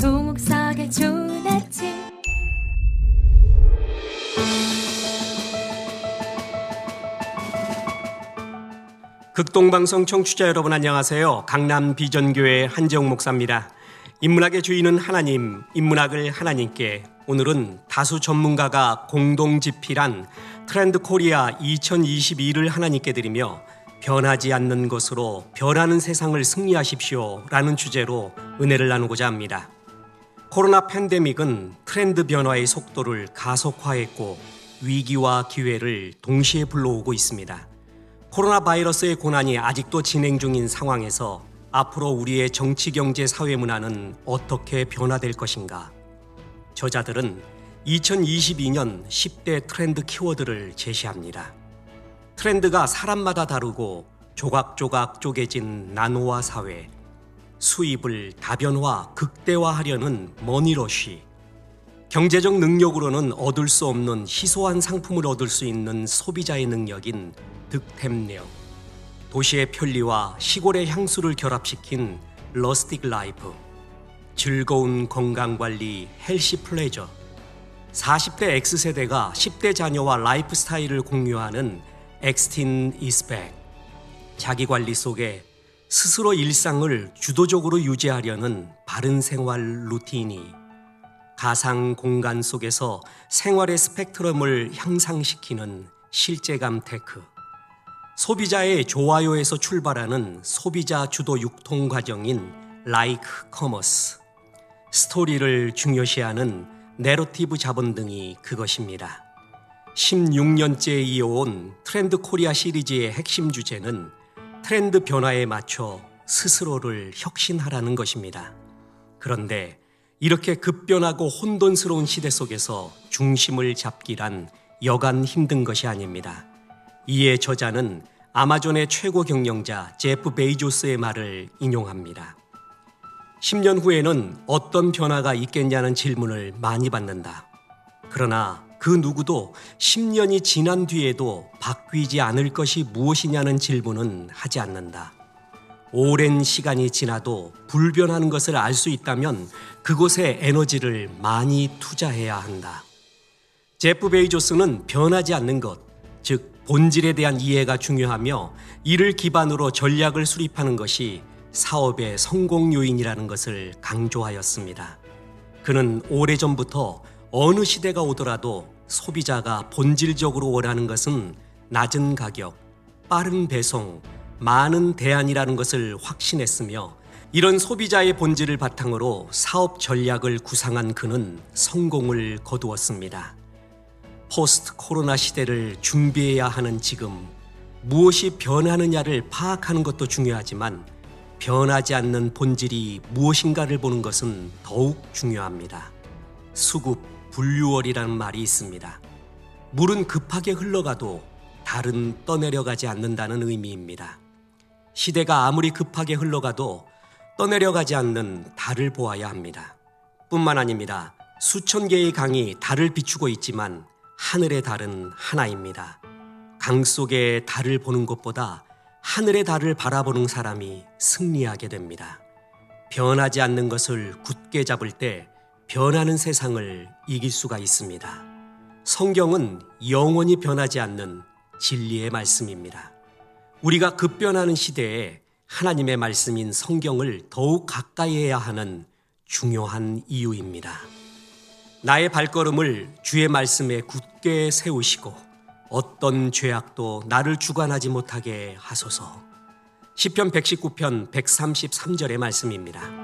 송옥석의 좋은 아침. 극동방송 청취자 여러분 안녕하세요. 강남 비전교회 한재웅 목사입니다. 인문학의 주인은 하나님, 인문학을 하나님께. 오늘은 다수 전문가가 공동 집필한 트렌드 코리아 2022를 하나님께 드리며 변하지 않는 것으로 변하는 세상을 승리하십시오 라는 주제로 은혜를 나누고자 합니다. 코로나 팬데믹은 트렌드 변화의 속도를 가속화했고 위기와 기회를 동시에 불러오고 있습니다. 코로나 바이러스의 고난이 아직도 진행 중인 상황에서 앞으로 우리의 정치, 경제, 사회 문화는 어떻게 변화될 것인가? 저자들은 2022년 10대 트렌드 키워드를 제시합니다. 트렌드가 사람마다 다르고 조각조각 쪼개진 나노화 사회, 수입을 다변화, 극대화하려는 머니러쉬, 경제적 능력으로는 얻을 수 없는 희소한 상품을 얻을 수 있는 소비자의 능력인 득템력, 도시의 편리와 시골의 향수를 결합시킨 러스틱 라이프, 즐거운 건강관리 헬시 플레저, 40대 X세대가 10대 자녀와 라이프 스타일을 공유하는 엑스틴 이스백, 자기관리 속에 스스로 일상을 주도적으로 유지하려는 바른 생활 루틴이, 가상 공간 속에서 생활의 스펙트럼을 향상시키는 실제감 테크, 소비자의 좋아요에서 출발하는 소비자 주도 유통 과정인 라이크 커머스, 스토리를 중요시하는 내러티브 자본 등이 그것입니다. 16년째 이어온 트렌드 코리아 시리즈의 핵심 주제는 트렌드 변화에 맞춰 스스로를 혁신하라는 것입니다. 그런데 이렇게 급변하고 혼돈스러운 시대 속에서 중심을 잡기란 여간 힘든 것이 아닙니다. 이에 저자는 아마존의 최고 경영자 제프 베이조스의 말을 인용합니다. 10년 후에는 어떤 변화가 있겠냐는 질문을 많이 받는다. 그러나 그 누구도 10년이 지난 뒤에도 바뀌지 않을 것이 무엇이냐는 질문은 하지 않는다. 오랜 시간이 지나도 불변하는 것을 알 수 있다면 그곳에 에너지를 많이 투자해야 한다. 제프 베이조스는 변하지 않는 것, 즉 본질에 대한 이해가 중요하며 이를 기반으로 전략을 수립하는 것이 사업의 성공 요인이라는 것을 강조하였습니다. 그는 오래전부터 어느 시대가 오더라도 소비자가 본질적으로 원하는 것은 낮은 가격, 빠른 배송, 많은 대안이라는 것을 확신했으며 이런 소비자의 본질을 바탕으로 사업 전략을 구상한 그는 성공을 거두었습니다. 포스트 코로나 시대를 준비해야 하는 지금 무엇이 변하느냐를 파악하는 것도 중요하지만 변하지 않는 본질이 무엇인가를 보는 것은 더욱 중요합니다. 수급, 분류월이라는 말이 있습니다. 물은 급하게 흘러가도 달은 떠내려가지 않는다는 의미입니다. 시대가 아무리 급하게 흘러가도 떠내려가지 않는 달을 보아야 합니다. 뿐만 아닙니다. 수천 개의 강이 달을 비추고 있지만 하늘의 달은 하나입니다. 강 속의 달을 보는 것보다 하늘의 달을 바라보는 사람이 승리하게 됩니다. 변하지 않는 것을 굳게 잡을 때 변하는 세상을 이길 수가 있습니다. 성경은 영원히 변하지 않는 진리의 말씀입니다. 우리가 급변하는 시대에 하나님의 말씀인 성경을 더욱 가까이 해야 하는 중요한 이유입니다. 나의 발걸음을 주의 말씀에 굳게 세우시고 어떤 죄악도 나를 주관하지 못하게 하소서. 시편 119편 133절의 말씀입니다.